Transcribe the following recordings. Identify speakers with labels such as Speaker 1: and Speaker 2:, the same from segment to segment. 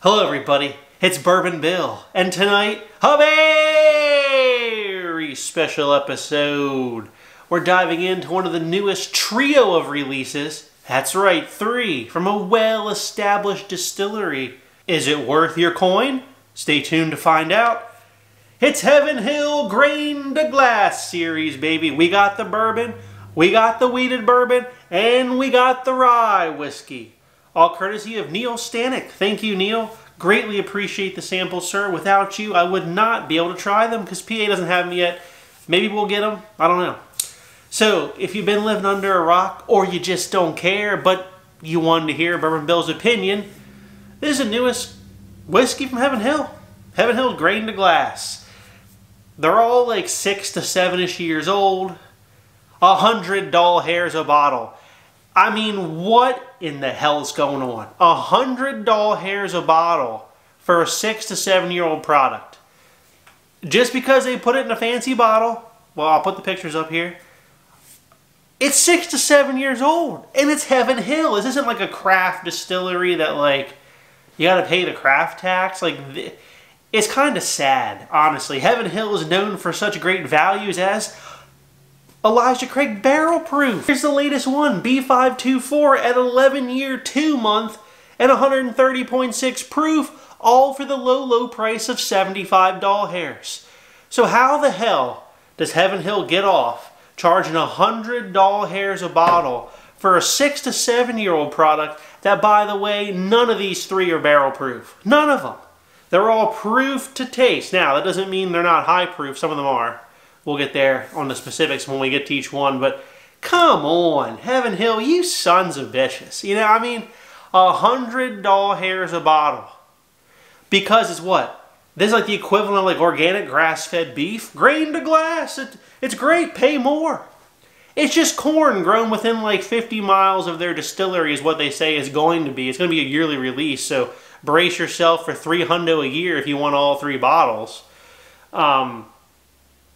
Speaker 1: Hello everybody, it's Bourbon Bill, and tonight, a very special episode. We're diving into one of the newest trio of releases, that's right, 3, from a well-established distillery. Is it worth your coin? Stay tuned to find out. It's Heaven Hill Grain to Glass series, baby. We got the bourbon, we got the wheated bourbon, and we got the rye whiskey. All courtesy of Neil Stanek. Thank you, Neil. Greatly appreciate the samples, sir. Without you, I would not be able to try them because PA doesn't have them yet. Maybe we'll get them. I don't know. So, if you've been living under a rock or you just don't care, but you wanted to hear Bourbon Bill's opinion, this is the newest whiskey from Heaven Hill. Heaven Hill Grain to Glass. They're all like 6 to 7-ish years old. $100 hairs a bottle. I mean, what in the hell is going on? $100 hairs a bottle for a 6 to 7-year-old product. Just because they put it in a fancy bottle, well, I'll put the pictures up here. It's 6 to 7 years old, and it's Heaven Hill. This isn't like a craft distillery that, like, you gotta pay the craft tax. Like, it's kind of sad, honestly. Heaven Hill is known for such great values as Elijah Craig Barrel Proof. Here's the latest one, B524 at 11-year, 2-month, and 130.6 proof, all for the low, low price of $75 hairs. So how the hell does Heaven Hill get off charging $100 hairs a bottle for a 6 to 7-year-old product that, by the way, none of these 3 are barrel proof. None of them. They're all proof to taste. Now, that doesn't mean they're not high proof. Some of them are. We'll get there on the specifics when we get to each one, but come on, Heaven Hill, you sons of bitches. You know, I mean, $100 hairs a bottle. Because it's what? This is like the equivalent of like organic grass-fed beef. Grain to glass. It's great. Pay more. It's just corn grown within like 50 miles of their distillery is what they say is going to be. It's going to be a yearly release, so brace yourself for $300 a year if you want all 3 bottles.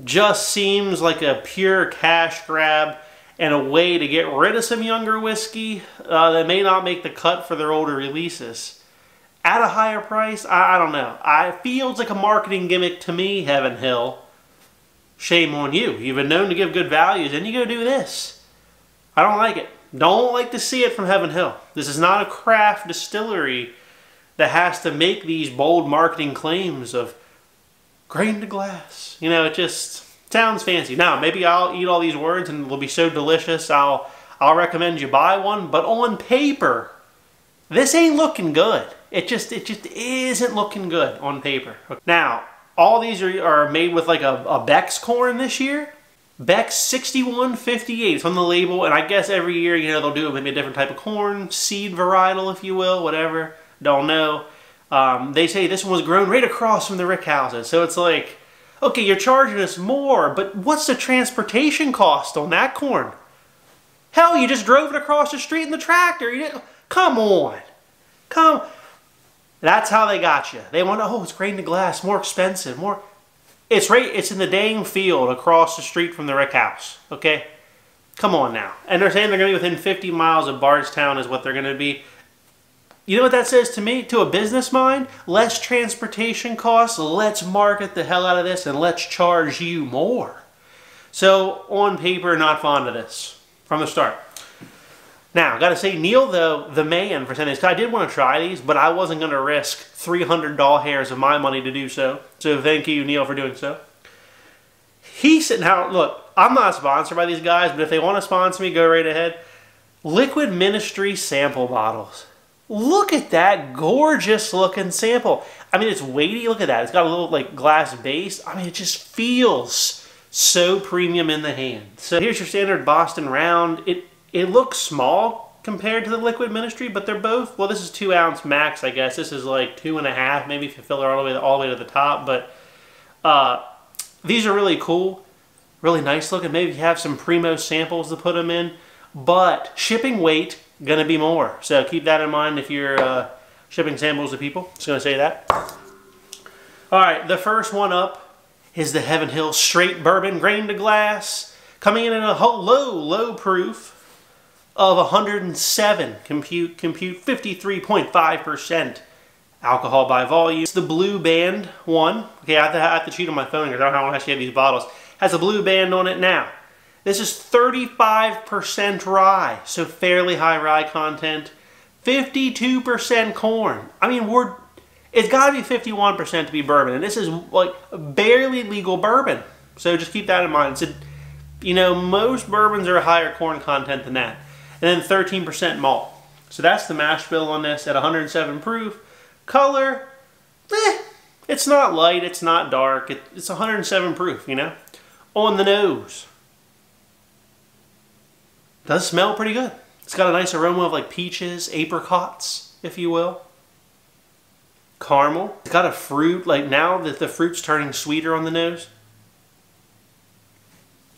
Speaker 1: Just seems like a pure cash grab and a way to get rid of some younger whiskey that may not make the cut for their older releases. At a higher price, I don't know. It feels like a marketing gimmick to me, Heaven Hill. Shame on you. You've been known to give good values and you go do this. I don't like it. Don't like to see it from Heaven Hill. This is not a craft distillery that has to make these bold marketing claims of grain to glass. You know, it just sounds fancy. Now, maybe I'll eat all these words and it'll be so delicious I'll recommend you buy one, but on paper, this ain't looking good. It just isn't looking good on paper. Now, all these are made with like a Beck's corn this year. Beck's 6158. It's on the label, and I guess every year, you know, they'll do maybe a different type of corn, seed varietal, if you will, whatever. Don't know. They say this one was grown right across from the rick houses. So it's like, okay, you're charging us more, but what's the transportation cost on that corn? Hell, you just drove it across the street in the tractor. Come on. That's how they got you. They want, oh, it's grain to glass, more expensive, more. It's in the dang field across the street from the rick house, okay? Come on now. And they're saying they're going to be within 50 miles of Bardstown is what they're going to be. You know what that says to me? To a business mind? Less transportation costs, let's market the hell out of this, and let's charge you more. So, on paper, not fond of this from the start. Now, got to say, Neil, though, the man for sending this, I did want to try these, but I wasn't going to risk $300 hairs of my money to do so. So, thank you, Neil, for doing so. He's sitting out, look, I'm not sponsored by these guys, but if they want to sponsor me, go right ahead. Liquid Ministry sample bottles. Look at that gorgeous looking sample. I mean, it's weighty. Look at that. It's got a little like glass base. I mean, it just feels so premium in the hand. So here's your standard Boston round. It looks small compared to the Liquid Ministry, but they're both, well, this is 2 ounce max, I guess. This is like 2.5, maybe if you fill it all the way to the top. But these are really cool, really nice looking. Maybe you have some primo samples to put them in. But shipping weight, gonna be more. So keep that in mind if you're shipping samples to people. Just gonna say that. Alright, the first one up is the Heaven Hill Straight Bourbon Grain to Glass. Coming in at a low proof of 107. Compute 53.5%. Alcohol by volume. It's the blue band one. Okay, I have to cheat on my phone because I don't know how I actually have these bottles. Has a blue band on it now. This is 35% rye, so fairly high rye content. 52% corn. I mean, it's got to be 51% to be bourbon, and this is like barely legal bourbon. So just keep that in mind. Most bourbons are higher corn content than that. And then 13% malt. So that's the mash bill on this at 107 proof. Color, it's not light, it's not dark. It's 107 proof, On the nose. Does smell pretty good. It's got a nice aroma of like peaches, apricots, if you will. Caramel. It's got a fruit, like now that the fruit's turning sweeter on the nose.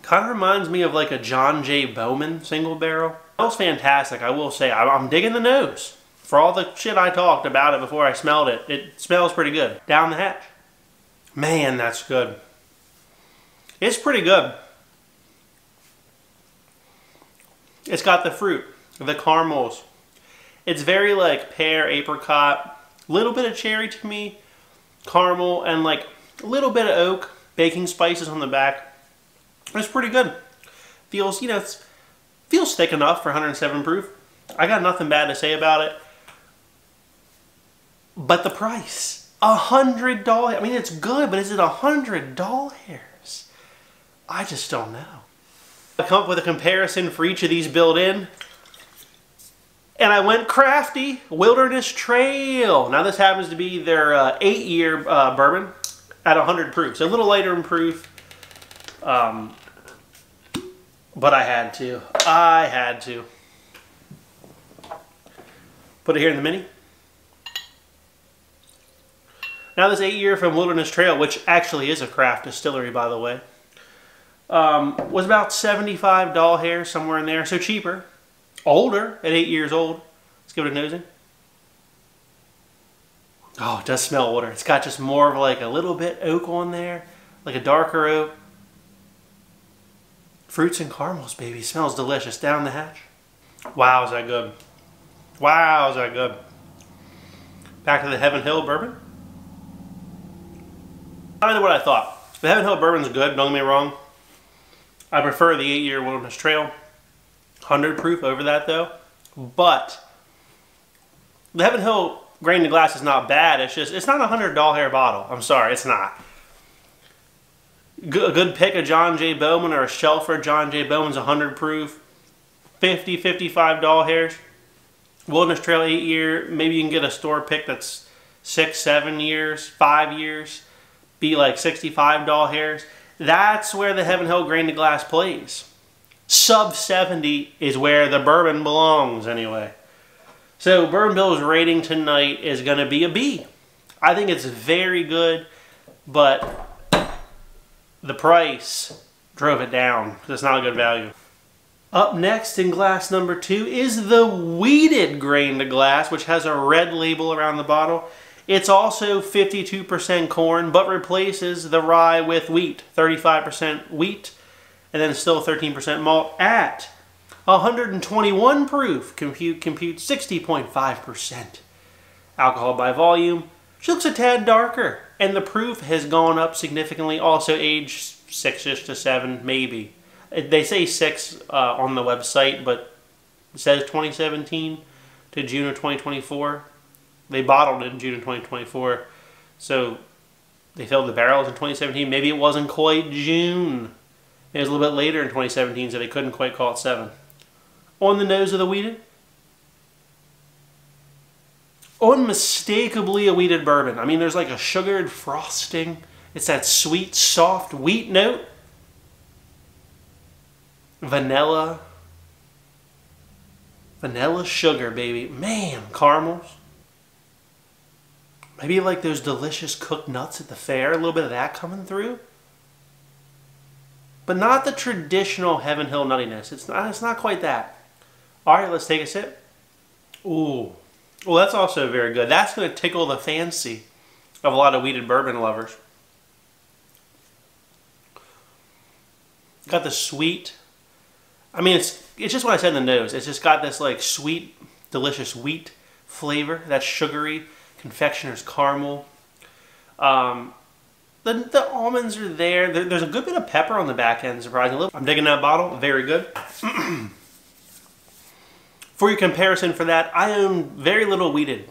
Speaker 1: Kind of reminds me of like a John J. Bowman single barrel. Smells fantastic, I will say. I'm digging the nose. For all the shit I talked about it before I smelled it, it smells pretty good. Down the hatch. Man, that's good. It's pretty good. It's got the fruit, the caramels. It's very like pear, apricot, little bit of cherry to me, caramel, and like a little bit of oak, baking spices on the back. It's pretty good. Feels, feels thick enough for 107 proof. I got nothing bad to say about it. But the price, $100. I mean, it's good, but is it $100? I just don't know. I come up with a comparison for each of these built in. And I went crafty, Wilderness Trail. Now this happens to be their 8-year bourbon at 100 proof. So a little lighter in proof. But I had to. Put it here in the mini. Now this 8-year from Wilderness Trail, which actually is a craft distillery, by the way, was about $75 here, somewhere in there. So cheaper. Older, at 8 years old. Let's give it a nosing. Oh, it does smell older. It's got just more of like a little bit oak on there. Like a darker oak. Fruits and caramels, baby. Smells delicious. Down the hatch. Wow, is that good. Wow, is that good. Back to the Heaven Hill bourbon. Kind of what I thought. The Heaven Hill bourbon's good, don't get me wrong. I prefer the 8-year Wilderness Trail. 100 proof over that though. But the Heaven Hill grain to glass is not bad. It's not a $100 bottle. I'm sorry, it's not. A good pick of John J. Bowman or a Shelfer. John J. Bowman's 100 proof. $50, $55 hairs. Wilderness Trail 8-year. Maybe you can get a store pick that's 6, 7 years, 5 years. Be like $65 hairs. That's where the Heaven Hill grain to glass plays. Sub 70 is where the bourbon belongs anyway. So Bourbon Bill's rating tonight is going to be a B. I think it's very good, but the price drove it down. It's not a good value. Up next in glass number 2 is the wheated grain to glass, which has a red label around the bottle. It's also 52% corn, but replaces the rye with wheat. 35% wheat, and then still 13% malt at 121 proof. Compute 60.5%. Alcohol by volume. She looks a tad darker, and the proof has gone up significantly. Also age 6-ish to 7, maybe. They say 6 on the website, but it says 2017 to June of 2024. They bottled it in June of 2024, so they filled the barrels in 2017. Maybe it wasn't quite June. It was a little bit later in 2017, so they couldn't quite call it 7. On the nose of the wheated. Unmistakably a wheated bourbon. I mean, there's like a sugared frosting. It's that sweet, soft wheat note. Vanilla. Vanilla sugar, baby. Man, caramels. Maybe like those delicious cooked nuts at the fair. A little bit of that coming through. But not the traditional Heaven Hill nuttiness. It's not quite that. Alright, let's take a sip. Ooh. Well, that's also very good. That's going to tickle the fancy of a lot of wheated bourbon lovers. Got the sweet. I mean, it's just what I said in the nose. It's just got this like sweet, delicious wheat flavor. That's sugary. confectioner's caramel. The almonds are there. There's a good bit of pepper on the back end, surprisingly. I'm digging that bottle. Very good. For your comparison for that, I own very little wheated.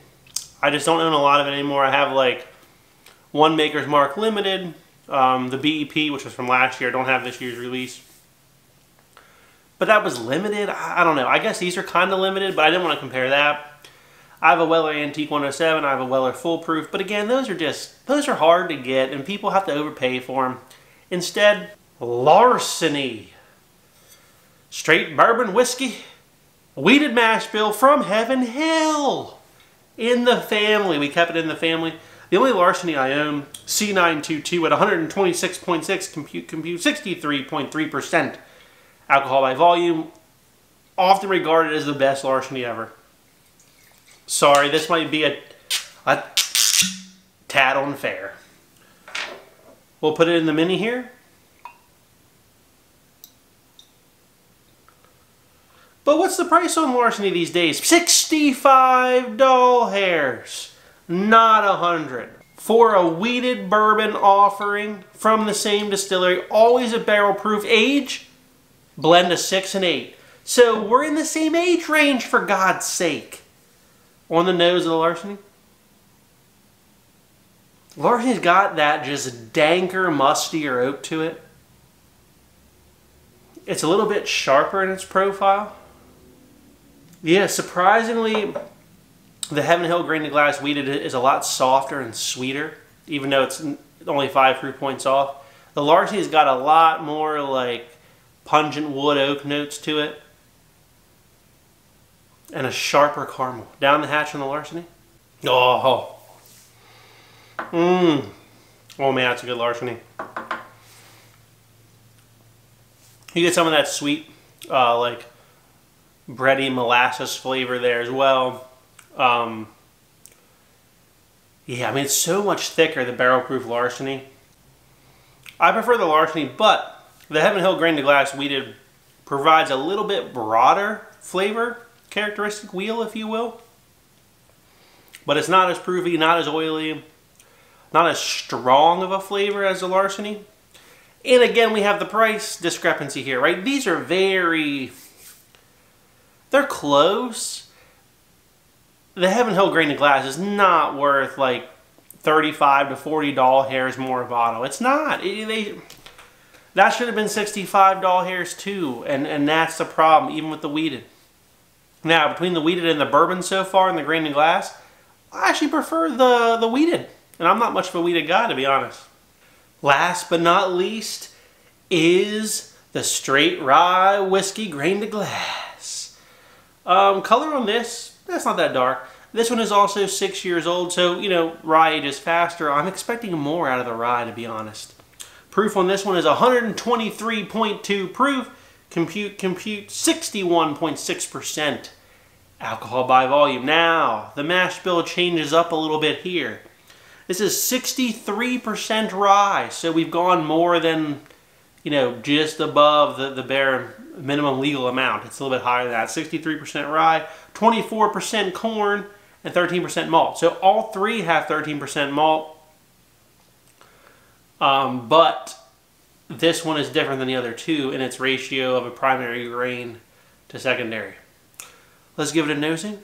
Speaker 1: I just don't own a lot of it anymore. I have like one Maker's Mark Limited, the BEP, which was from last year. I don't have this year's release. But that was limited. I don't know. I guess these are kind of limited, but I didn't want to compare that. I have a Weller Antique 107. I have a Weller Foolproof. But again, those are hard to get, and people have to overpay for them. Instead, Larceny. Straight bourbon whiskey. Wheated mash bill from Heaven Hill. In the family. We kept it in the family. The only Larceny I own, C922 at 126.6, compute 63.3% alcohol by volume. Often regarded as the best Larceny ever. Sorry, this might be a tad unfair. We'll put it in the mini here. But what's the price on Larceny these days? $65, not $100. For a wheated bourbon offering from the same distillery, always a barrel proof, age, blend of 6 and 8. So we're in the same age range, for God's sake. On the nose of the Larceny. Larceny's got that just danker, mustier oak to it. It's a little bit sharper in its profile. Yeah, surprisingly, the Heaven Hill Grain to Glass Wheated is a lot softer and sweeter, even though it's only 5 proof points off. The Larceny's got a lot more like pungent wood oak notes to it. And a sharper caramel. Down the hatch on the Larceny. Oh. Oh man, that's a good Larceny. You get some of that sweet, like, bready molasses flavor there as well. Yeah, I mean, it's so much thicker, the barrel proof Larceny. I prefer the Larceny, but the Heaven Hill Grain to Glass Wheated provides a little bit broader flavor characteristic wheel, if you will. But it's not as provey, not as oily, not as strong of a flavor as the Larceny. And again, we have the price discrepancy here, right? These are they're close. The Heaven Hill Grain to Glass is not worth like $35 to $40 more a bottle. It's not. That should have been $65 too, and that's the problem, even with the wheated. Now, between the wheated and the bourbon so far and the grain to glass, I actually prefer the wheated. And I'm not much of a wheated guy, to be honest. Last but not least is the straight rye whiskey grain to glass. Color on this, that's not that dark. This one is also 6 years old, so, you know, rye ages faster. I'm expecting more out of the rye, to be honest. Proof on this one is 123.2 proof. Compute 61.6% alcohol by volume. Now, the mash bill changes up a little bit here. This is 63% rye, so we've gone more than, you know, just above the bare minimum legal amount. It's a little bit higher than that. 63% rye, 24% corn, and 13% malt. So all three have 13% malt, but this one is different than the other two in its ratio of a primary grain to secondary. Let's give it a nosing.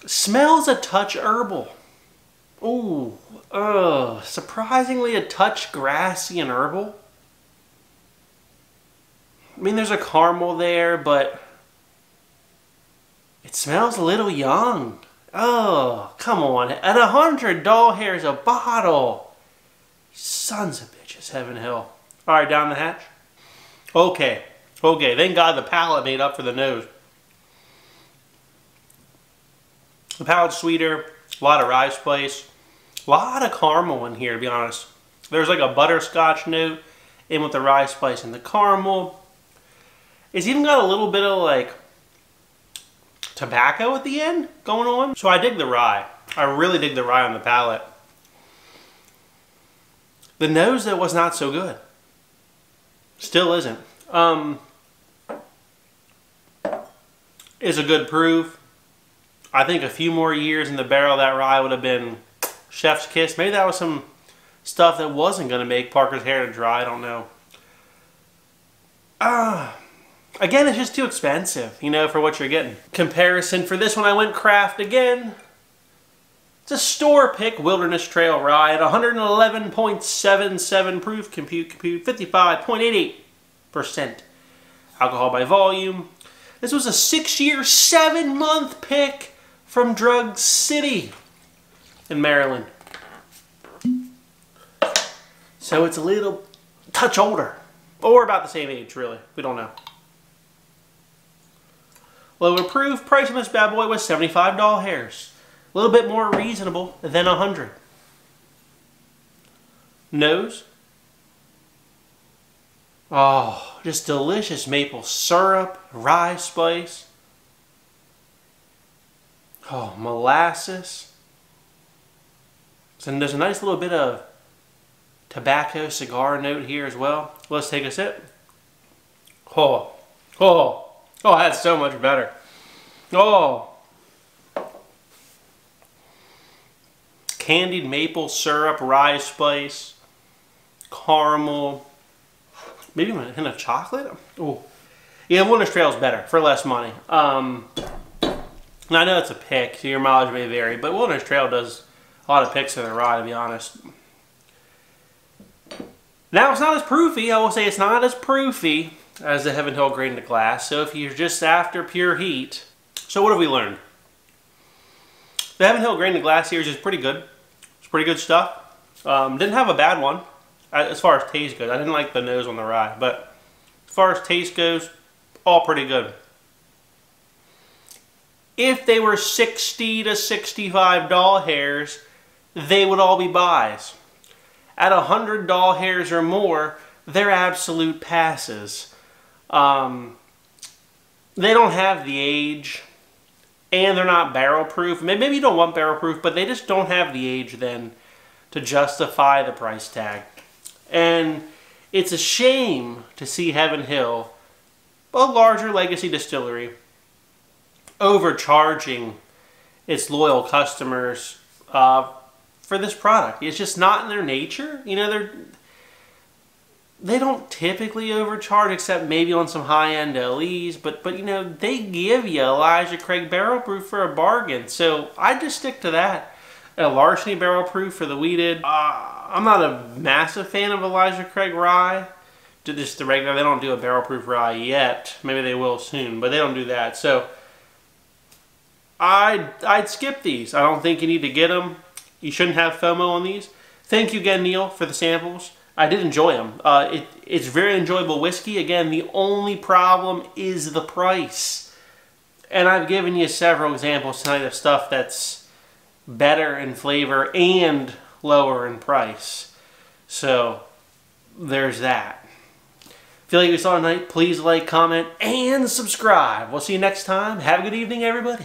Speaker 1: Smells a touch herbal. Ooh, surprisingly a touch grassy and herbal. I mean, there's a caramel there, but it smells a little young. Oh, come on. At $100 a bottle. Sons of bitches, Heaven Hill. All right, down the hatch. Okay. Thank God the palate made up for the nose. The palate's sweeter. A lot of rye spice. A lot of caramel in here, to be honest. There's like a butterscotch note in with the rye spice and the caramel. It's even got a little bit of like tobacco at the end going on. So I dig the rye. I really dig the rye on the palate. The nose, though, was not so good. Still isn't. Is a good proof. I think a few more years in the barrel, that rye would have been chef's kiss. Maybe that was some stuff that wasn't going to make Parker's hair to dry. I don't know. Again, it's just too expensive, you know, for what you're getting. Comparison for this one, I went craft again. It's a store pick Wilderness Trail rye at 111.77 proof, compute 55.88% alcohol by volume. This was a 6-year, 7-month pick from Drug City in Maryland. So it's a little touch older, or about the same age, really. We don't know. Lower proof, price on this bad boy was $75 hairs. A little bit more reasonable than 100. Nose. Oh, just delicious maple syrup, rye spice. Oh, molasses. And there's a nice little bit of tobacco cigar note here as well. Let's take a sip. Oh, that's so much better. Oh. Candied maple syrup, rye spice, caramel, maybe a hint of chocolate. Oh, yeah, Wilderness Trail is better for less money. Now I know it's a pick, so your mileage may vary, but Wilderness Trail does a lot of picks in the rye, to be honest. Now it's not as proofy. I will say it's not as proofy as the Heaven Hill Grain to Glass. So if you're just after pure heat, so what have we learned? The Heaven Hill Grain to Glass series is pretty good. It's pretty good stuff. Didn't have a bad one as far as taste goes. I didn't like the nose on the rye, but as far as taste goes, all pretty good. If they were $60 to $65 hairs, they would all be buys. At $100 hairs or more, they're absolute passes. They don't have the age, and they're not barrel proof. Maybe you don't want barrel proof, but they just don't have the age then to justify the price tag. And it's a shame to see Heaven Hill, a larger legacy distillery, overcharging its loyal customers for this product. It's just not in their nature. You know, they don't typically overcharge except maybe on some high-end LEs, but you know, they give you Elijah Craig barrel proof for a bargain. So I just stick to that. A Larceny barrel proof for the wheated. I'm not a massive fan of Elijah Craig rye. Just the regular, they don't do a barrel proof rye yet. Maybe they will soon, but they don't do that. So I'd skip these. I don't think you need to get them. You shouldn't have FOMO on these. Thank you again, Neil, for the samples. I did enjoy them. It's very enjoyable whiskey. Again, the only problem is the price. And I've given you several examples tonight of stuff that's better in flavor and lower in price. So there's that. If you like what you saw tonight, please like, comment, and subscribe. We'll see you next time. Have a good evening, everybody.